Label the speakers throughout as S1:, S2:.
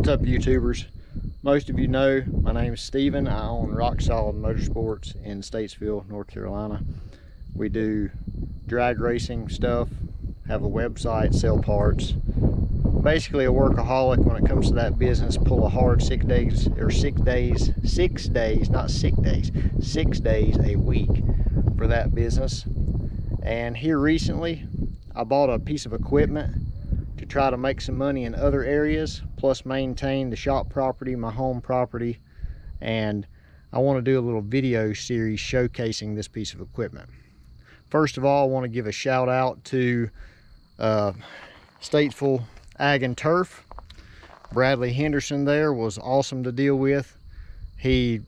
S1: What's up, YouTubers? Most of you know my name is Steven. I own Rock Solid Motorsports in Statesville, North Carolina. We do drag racing stuff, have a website, sell parts. Basically a workaholic when it comes to that business. Pull a hard 6 days a week for that business. And here recently I bought a piece of equipment to try to make some money in other areas, plus maintain the shop property, my home property. And I want to do a little video series showcasing this piece of equipment. First of all, I want to give a shout out to Statesville Ag and Turf. Bradley Henderson there was awesome to deal with. He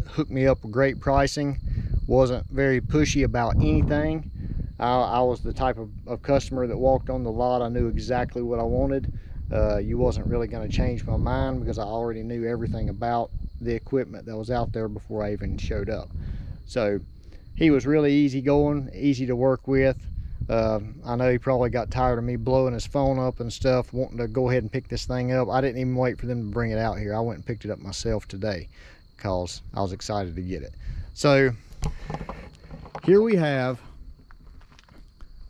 S1: hooked me up with great pricing, wasn't very pushy about anything. I was the type of customer that walked on the lot. I knew exactly what I wanted. You wasn't really going to change my mind because I already knew everything about the equipment that was out there before I even showed up. So he was really easygoing, easy to work with. I know he probably got tired of me blowing his phone up and stuff, wanting to go ahead and pick this thing up. I didn't even wait for them to bring it out here. I went and picked it up myself today because I was excited to get it. So here we have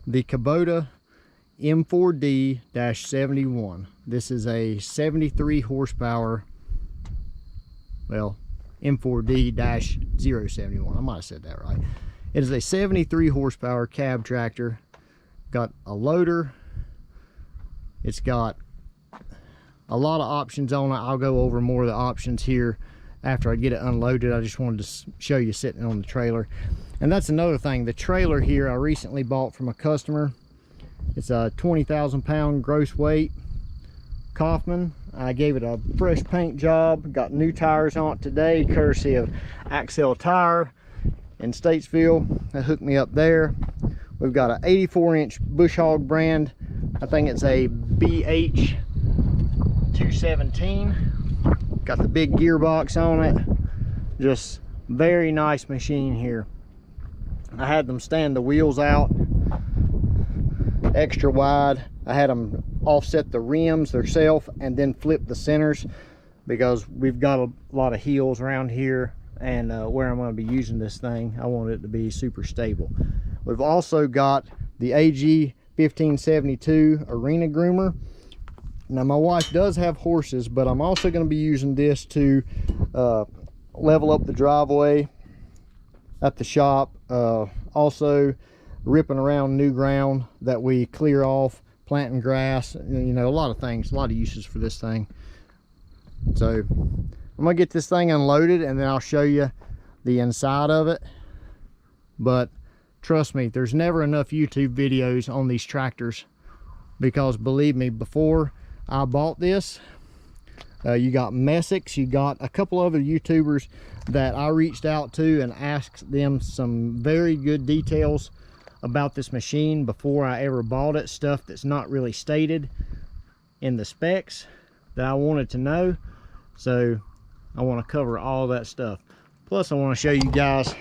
S1: the Kubota M4D-071. This is a 73 horsepower, well, M4D-071. I might have said that right. It is a 73 horsepower cab tractor. Got a loader. It's got a lot of options on it. I'll go over more of the options here after I get it unloaded. I just wanted to show you sitting on the trailer. And that's another thing. The trailer here I recently bought from a customer. It's a 20,000 pound gross weight Kaufman. I gave it a fresh paint job. Got new tires on it today, courtesy of Axle Tire in Statesville. They hooked me up there. We've got an 84-inch Bush Hog brand. I think it's a BH 217. Got the big gearbox on it. Just very nice machine here. I had them stand the wheels out extra wide. I had them offset the rims themselves and then flip the centers because we've got a lot of hills around here, and where I'm going to be using this thing, I want it to be super stable. We've also got the AG 1572 arena groomer. Now my wife does have horses, but I'm also going to be using this to level up the driveway at the shop. Also ripping around new ground that we clear off, planting grass, you know, a lot of things, a lot of uses for this thing. So I'm gonna get this thing unloaded and then I'll show you the inside of it. But trust me, there's never enough YouTube videos on these tractors, because believe me, before I bought this, you got Messick's, you got a couple other YouTubers that I reached out to and asked them some very good details about this machine before I ever bought it, stuff that's not really stated in the specs that I wanted to know. So I want to cover all that stuff. Plus I want to show you guys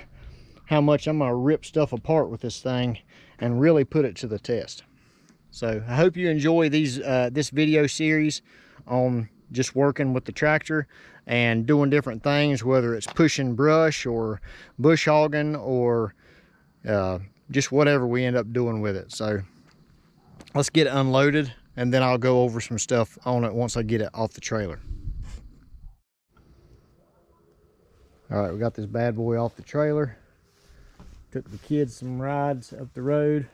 S1: how much I'm going to rip stuff apart with this thing and really put it to the test. So I hope you enjoy these this video series on just working with the tractor and doing different things, whether it's pushing brush or bush hogging or just whatever we end up doing with it. So let's get it unloaded and then I'll go over some stuff on it once I get it off the trailer. All right, we got this bad boy off the trailer. Took the kids some rides up the road.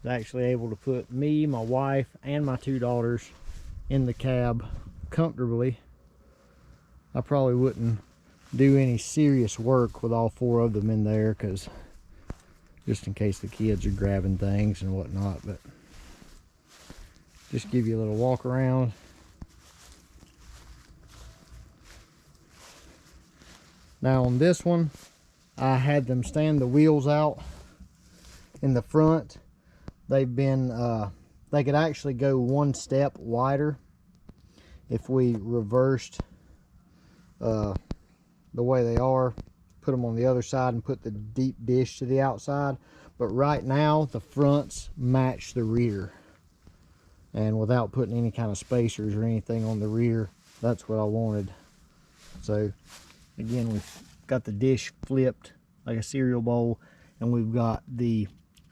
S1: Was actually able to put me, my wife, and my 2 daughters in the cab comfortably. I probably wouldn't do any serious work with all 4 of them in there, because just in case the kids are grabbing things and whatnot. But just give you a little walk around. Now on this one, I had them stand the wheels out in the front. They've been they could actually go 1 step wider if we reversed the way they are, put them on the other side and put the deep dish to the outside. But right now the fronts match the rear. and without putting any kind of spacers or anything on the rear, that's what I wanted. So again, we've got the dish flipped like a cereal bowl, and we've got the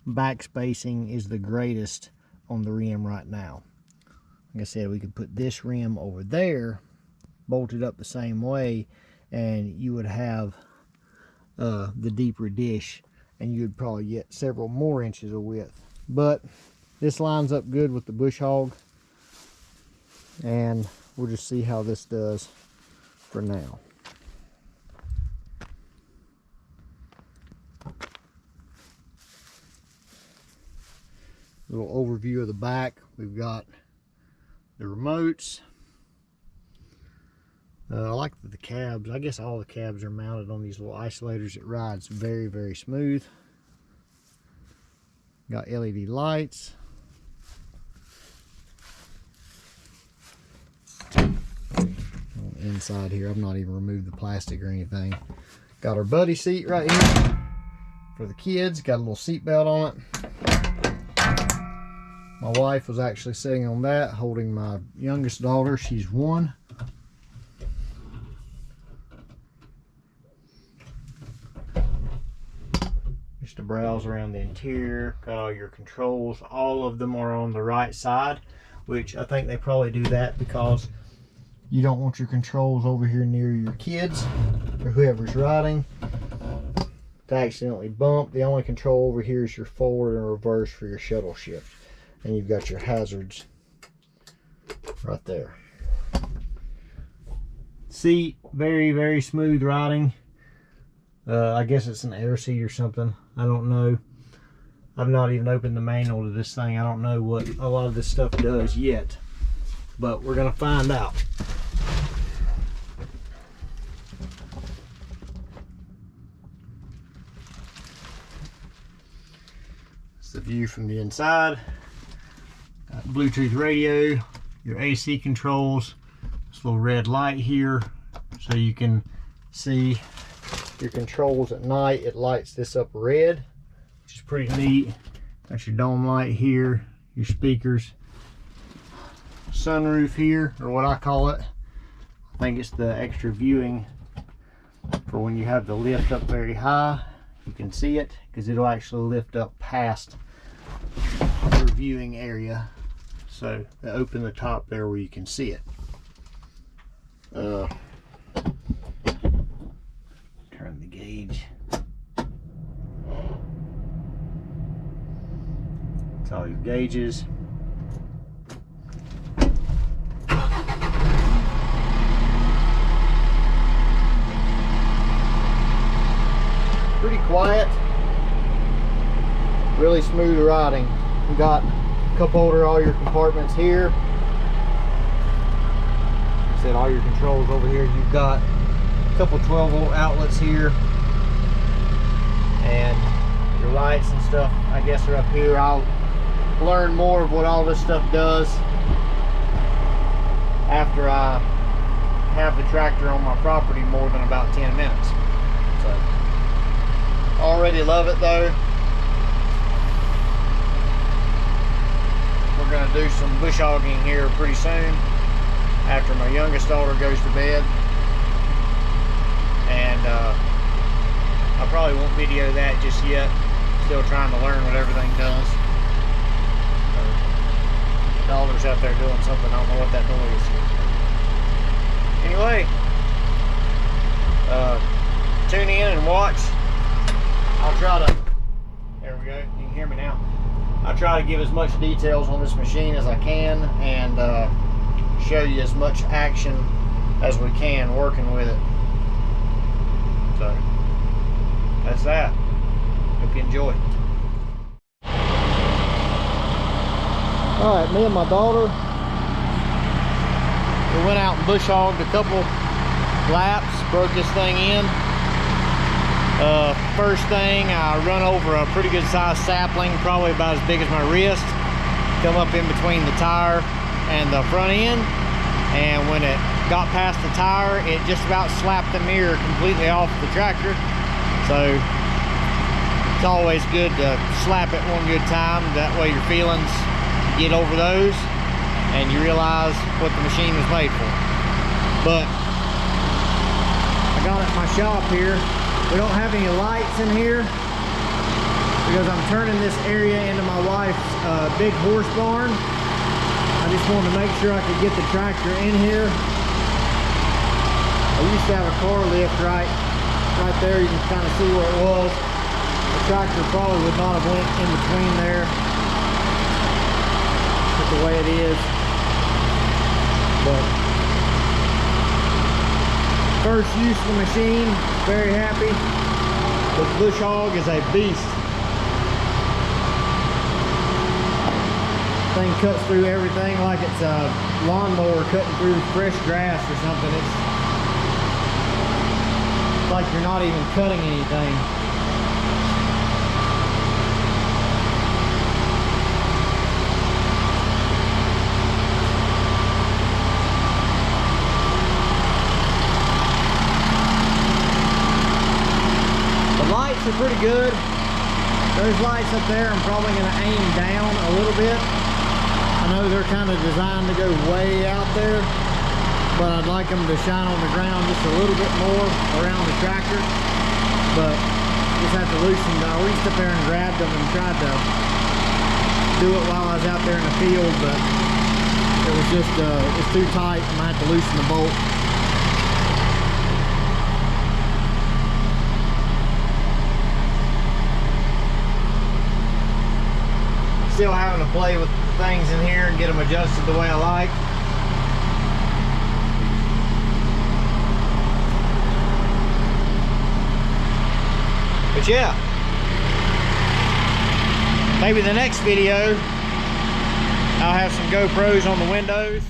S1: back spacing is the greatest on the rim right now. Like I said, we could put this rim over there bolted up the same way, and you would have the deeper dish, and you would probably get several more inches of width. But this lines up good with the bush hog, and we'll just see how this does for now. Little overview of the back. We've got the remotes. I like the cabs. I guess all the cabs are mounted on these little isolators. It rides very, very smooth. Got LED lights. Inside here, I've not even removed the plastic or anything. Got our buddy seat right here for the kids. Got a little seat belt on it. My wife was actually sitting on that, holding my youngest daughter. She's 1. Just to browse around the interior. Got all your controls. All of them are on the right side, which I think they probably do that because you don't want your controls over here near your kids or whoever's riding to accidentally bump. The only control over here is your forward and reverse for your shuttle shift. And you've got your hazards right there. Seat, very, very smooth riding. I guess it's an air seat or something. I don't know. I've not even opened the manual to this thing. I don't know what a lot of this stuff does yet, but we're gonna find out. It's the view from the inside. Got Bluetooth radio, your AC controls, this little red light here so you can see your controls at night. It lights this up red, which is pretty neat. Got your dome light here, your speakers, sunroof here, or what I call it. I think it's the extra viewing for when you have the lift up very high. You can see it because it'll actually lift up past your viewing area. So they open the top there where you can see it. Turn the gauge. It's all your gauges. Pretty quiet. Really smooth riding. We got cup holder, all your compartments here. Like I said, all your controls over here. You've got a couple 12-volt outlets here, and your lights and stuff, I guess, are up here. I'll learn more of what all this stuff does after I have the tractor on my property more than about 10 minutes. So, already love it though. We're going to do some bush hogging here pretty soon after my youngest daughter goes to bed, and I probably won't video that just yet. Still trying to learn what everything does. Daughter's out there doing something. I don't know what that noise is. Anyway, tune in and watch. I'll try to, there we go, you can hear me now. I try to give as much details on this machine as I can, and show you as much action as we can working with it. So that's that. Hope you enjoy. Alright, me and my daughter, we went out and bush hogged a couple laps, broke this thing in. First thing, I run over a pretty good sized sapling, probably about as big as my wrist, come up in between the tire and the front end, and when it got past the tire, it just about slapped the mirror completely off the tractor. So it's always good to slap it one good time, that way your feelings get over those. and you realize what the machine was made for. But I got it at my shop here. We don't have any lights in here because I'm turning this area into my wife's big horse barn. I just wanted to make sure I could get the tractor in here. I used to have a car lift right there. You can kind of see where it was. The tractor probably would not have went in between there. That's the way it is. But first use of the machine, very happy. The bush hog is a beast. Thing cuts through everything like it's a lawnmower cutting through fresh grass or something. It's like you're not even cutting anything. The lights are pretty good. Those lights up there, I'm probably going to aim down a little bit. I know they're kind of designed to go way out there, but I'd like them to shine on the ground just a little bit more around the tractor. But just have to loosen them. I reached up there and grabbed them and tried to do it while I was out there in the field, but it was just it's too tight. I'm gonna have to loosen the bolt. Still having to play with things in here and get them adjusted the way I like. But yeah, maybe the next video I'll have some GoPros on the windows.